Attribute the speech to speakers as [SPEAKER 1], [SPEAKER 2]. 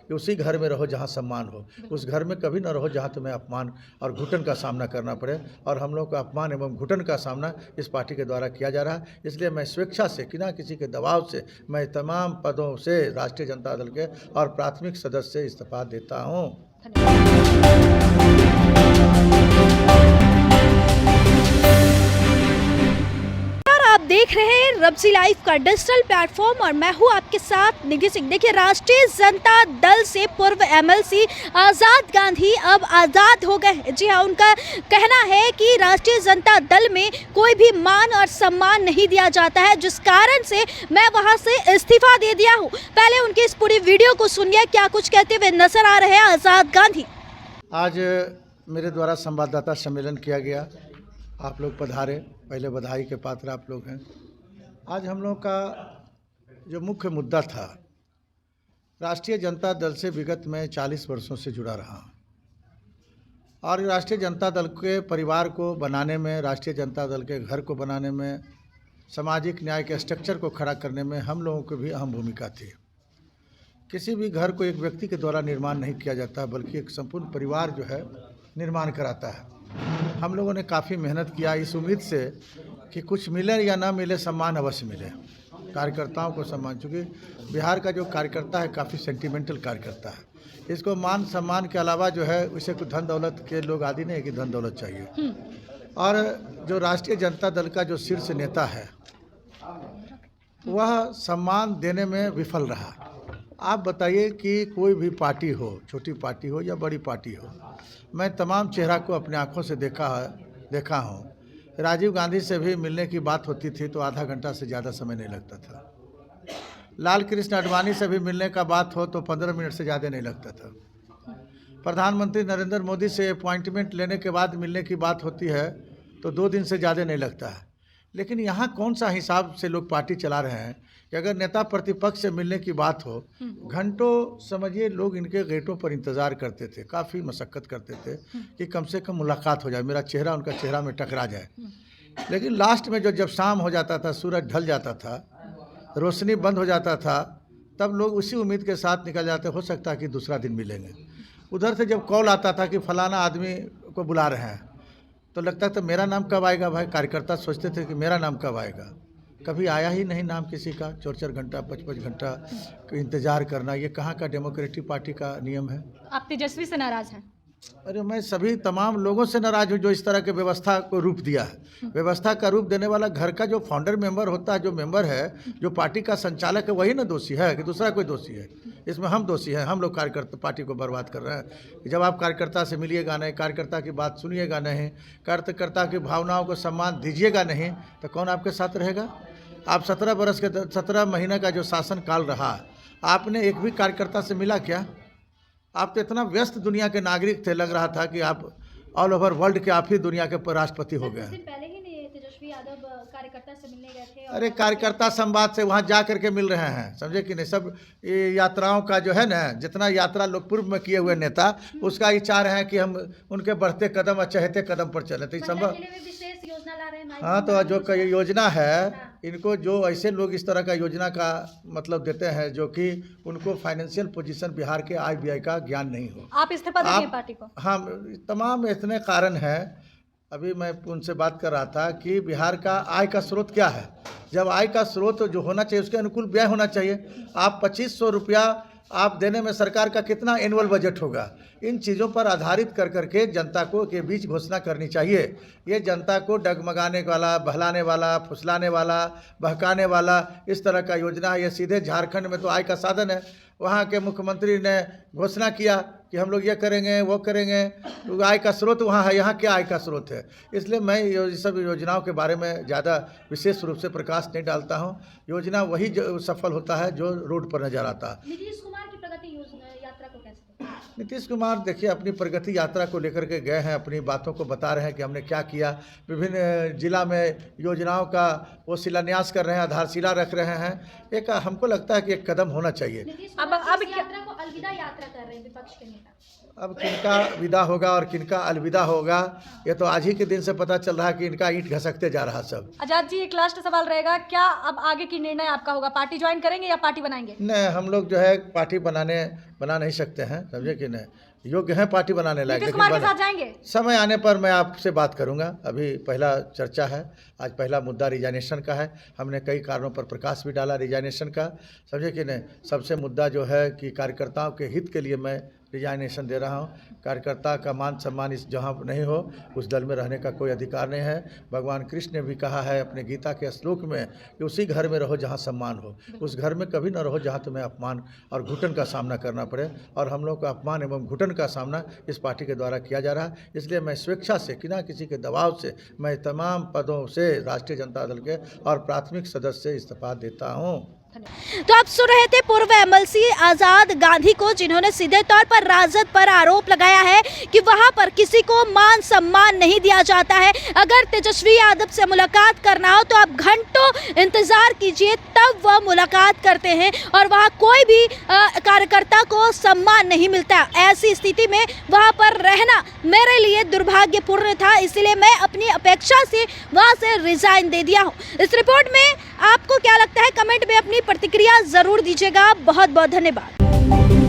[SPEAKER 1] कि उसी घर में रहो जहाँ सम्मान हो, उस घर में कभी न रहो जहाँ तुम्हें अपमान और घुटन का सामना करना पड़े। और हम लोग को अपमान एवं घुटन का सामना इस पार्टी के द्वारा किया जा रहा है। इसलिए मैं स्वेच्छा से, बिना किसी के दबाव से, मैं तमाम पदों से राष्ट्रीय जनता दल के और प्राथमिक सदस्य से इस्तीफा देता हूँ।
[SPEAKER 2] आप देख रहे हैं रब्जी लाइव का डिजिटल प्लेटफॉर्म और मैं हूं आपके साथ निधि सिंह। देखिए, राष्ट्रीय जनता दल से पूर्व एमएलसी आज़ाद गांधी अब आज़ाद हो गए। जी हाँ, उनका कहना है कि राष्ट्रीय जनता दल में कोई भी मान और सम्मान नहीं दिया जाता है, जिस कारण से मैं वहां से इस्तीफा दे दिया हूं। पहले उनकी इस पूरी वीडियो को सुनिए, क्या कुछ कहते हुए नजर आ रहे हैं आज़ाद गांधी।
[SPEAKER 1] आज मेरे द्वारा संवाददाता सम्मेलन किया गया, आप लोग पधारे, पहले बधाई के पात्र आप लोग हैं। आज हम लोग का जो मुख्य मुद्दा था, राष्ट्रीय जनता दल से विगत में 40 वर्षों से जुड़ा रहा और राष्ट्रीय जनता दल के परिवार को बनाने में, राष्ट्रीय जनता दल के घर को बनाने में, सामाजिक न्याय के स्ट्रक्चर को खड़ा करने में हम लोगों की भी अहम भूमिका थी। किसी भी घर को एक व्यक्ति के द्वारा निर्माण नहीं किया जाता, बल्कि एक संपूर्ण परिवार जो है निर्माण कराता है। हम लोगों ने काफ़ी मेहनत किया इस उम्मीद से कि कुछ मिले या ना मिले, सम्मान अवश्य मिले, कार्यकर्ताओं को सम्मान। चूँकि बिहार का जो कार्यकर्ता है काफ़ी सेंटिमेंटल कार्यकर्ता है, इसको मान सम्मान के अलावा जो है उसे कुछ धन दौलत के लोग आदि नहीं है कि धन दौलत चाहिए। और जो राष्ट्रीय जनता दल का जो शीर्ष नेता है वह सम्मान देने में विफल रहा। आप बताइए कि कोई भी पार्टी हो, छोटी पार्टी हो या बड़ी पार्टी हो, मैं तमाम चेहरा को अपने आँखों से देखा हूँ। राजीव गांधी से भी मिलने की बात होती थी तो आधा घंटा से ज़्यादा समय नहीं लगता था। लाल कृष्ण आडवाणी से भी मिलने का बात हो तो 15 मिनट से ज़्यादा नहीं लगता था। प्रधानमंत्री नरेंद्र मोदी से अपॉइंटमेंट लेने के बाद मिलने की बात होती है तो 2 दिन से ज़्यादा नहीं लगता है। लेकिन यहाँ कौन सा हिसाब से लोग पार्टी चला रहे हैं कि अगर नेता प्रतिपक्ष से मिलने की बात हो, घंटों समझिए लोग इनके गेटों पर इंतज़ार करते थे, काफ़ी मशक्क़त करते थे कि कम से कम मुलाकात हो जाए, मेरा चेहरा उनका चेहरा में टकरा जाए। लेकिन लास्ट में जब शाम हो जाता था, सूरज ढल जाता था, रोशनी बंद हो जाता था, तब लोग उसी उम्मीद के साथ निकल जाते, हो सकता है कि दूसरा दिन मिलेंगे। उधर से जब कॉल आता था कि फलाना आदमी को बुला रहे हैं तो लगता था मेरा नाम कब आएगा। भाई, कार्यकर्ता सोचते थे कि मेरा नाम कब आएगा। कभी आया ही नहीं नाम किसी का। 4-4 घंटा 5-5 घंटा इंतज़ार करना, ये कहाँ का डेमोक्रेटिक पार्टी का नियम है।
[SPEAKER 2] आप तेजस्वी से नाराज हैं?
[SPEAKER 1] अरे मैं सभी तमाम लोगों से नाराज हूँ जो इस तरह के व्यवस्था को रूप दिया है। व्यवस्था का रूप देने वाला घर का जो फाउंडर मेंबर होता है, जो मेंबर है, जो पार्टी का संचालक है, वही ना दोषी है कि दूसरा कोई दोषी है। इसमें हम दोषी हैं, हम लोग कार्यकर्ता पार्टी को बर्बाद कर रहे हैं। जब आप कार्यकर्ता से मिलिएगा नहीं, कार्यकर्ता की बात सुनिएगा नहीं, कार्यकर्ता की भावनाओं को सम्मान दीजिएगा नहीं, तो कौन आपके साथ रहेगा। आप 17 महीने का जो शासन काल रहा, आपने एक भी कार्यकर्ता से मिला क्या? आप तो इतना व्यस्त दुनिया के नागरिक थे, लग रहा था कि आप ऑल ओवर वर्ल्ड के आप ही दुनिया के राष्ट्रपति हो गए हैं।
[SPEAKER 2] पहले ही नहीं तेजस्वी यादव कार्यकर्ता से मिलने गए थे।
[SPEAKER 1] अरे कार्यकर्ता संवाद से वहाँ जा करके मिल रहे हैं, समझे कि नहीं। सब ये यात्राओं का जो है ना, जितना यात्रा लोग पूर्व में किए हुए नेता, उसका ही चाह रहे हैं कि हम उनके बढ़ते कदम और चहते कदम पर चले। तो संभव, हाँ, तो जो योजना है, इनको जो ऐसे लोग इस तरह का योजना का मतलब देते हैं जो कि उनको फाइनेंशियल पोजीशन बिहार के आय व्यय का ज्ञान नहीं हो।
[SPEAKER 2] आप इस्तीफा देंगे पार्टी को?
[SPEAKER 1] हाँ, तमाम इतने कारण हैं। अभी मैं उनसे बात कर रहा था कि बिहार का आय का स्रोत क्या है। जब आय का स्रोत जो होना चाहिए उसके अनुकूल व्यय होना चाहिए। आप 2500 रुपया आप देने में सरकार का कितना एनुअल बजट होगा। इन चीज़ों पर आधारित कर करके जनता को के बीच घोषणा करनी चाहिए। ये जनता को डगमगाने वाला, बहलाने वाला, फुसलाने वाला, बहकाने वाला इस तरह का योजना है। ये सीधे झारखंड में तो आय का साधन है। वहाँ के मुख्यमंत्री ने घोषणा किया कि हम लोग ये करेंगे, वो करेंगे, तो आय का स्रोत वहाँ है, यहाँ क्या आय का स्रोत है। इसलिए मैं ये सब योजनाओं के बारे में ज़्यादा विशेष रूप से प्रकाश नहीं डालता हूँ। योजना वही सफल होता है जो रोड पर नजर आता है।
[SPEAKER 2] नीतीश कुमार की प्रगति यात्रा को कैसे?
[SPEAKER 1] नीतीश कुमार देखिए अपनी प्रगति यात्रा को लेकर के गए हैं, अपनी बातों को बता रहे हैं कि हमने क्या किया। विभिन्न जिला में योजनाओं का वो शिलान्यास कर रहे हैं, आधारशिला रख रहे हैं। एक हमको लगता है कि एक कदम होना चाहिए।
[SPEAKER 2] अब यात्रा को अलविदा यात्रा कर रहे हैं विपक्ष के नेता।
[SPEAKER 1] अब किनका विदा होगा और किनका अलविदा होगा, ये तो आज ही के दिन से पता चल रहा है कि इनका ईंट घसकते जा रहा सब।
[SPEAKER 2] आजाद जी, एक लास्ट सवाल रहेगा, क्या अब आगे की निर्णय आपका होगा, पार्टी ज्वाइन करेंगे या पार्टी बनाएंगे?
[SPEAKER 1] नहीं, हम लोग जो है पार्टी बनाने बना नहीं सकते हैं, समझे कि नहीं, योग्य हैं पार्टी बनाने लायक,
[SPEAKER 2] नीतीश
[SPEAKER 1] लेकिन
[SPEAKER 2] कुमार के साथ जाएंगे?
[SPEAKER 1] समय आने पर मैं आपसे बात करूंगा। अभी पहला चर्चा है, आज पहला मुद्दा रिजाइनेशन का है। हमने कई कारणों पर प्रकाश भी डाला रिजाइनेशन का, समझे कि नहीं। सबसे मुद्दा जो है कि कार्यकर्ताओं के हित के लिए मैं रिजाइनेशन दे रहा हूँ। कार्यकर्ता का मान सम्मान इस जहाँ नहीं हो उस दल में रहने का कोई अधिकार नहीं है। भगवान कृष्ण ने भी कहा है अपने गीता के श्लोक में कि उसी घर में रहो जहाँ सम्मान हो, उस घर में कभी न रहो जहाँ तुम्हें अपमान और घुटन का सामना करना पड़े। और हम लोग का अपमान एवं घुटन का सामना इस पार्टी के द्वारा किया जा रहा है। इसलिए मैं स्वेच्छा से, बिना किसी के दबाव से, मैं तमाम पदों से राष्ट्रीय जनता दल के और प्राथमिक सदस्य से इस्तीफा देता हूँ।
[SPEAKER 2] तो आप सुन रहे थे पूर्व एमएलसी आजाद गांधी को, जिन्होंने सीधे तौर पर राजद पर आरोप लगाया है कि वहां पर किसी को मान सम्मान नहीं दिया जाता है। अगर तेजस्वी यादव से मुलाकात करना हो तो आप घंटों इंतजार कीजिए, तब वह मुलाकात करते हैं और वहां कोई भी कार्यकर्ता को सम्मान नहीं मिलता। ऐसी स्थिति में वहां पर रहना मेरे लिए दुर्भाग्यपूर्ण था, इसलिए मैं अपनी अपेक्षा से वहां से रिजाइन दे दिया हूं। इस रिपोर्ट में आपको क्या लगता है, कमेंट में अपनी प्रतिक्रिया जरूर दीजिएगा। बहुत बहुत धन्यवाद।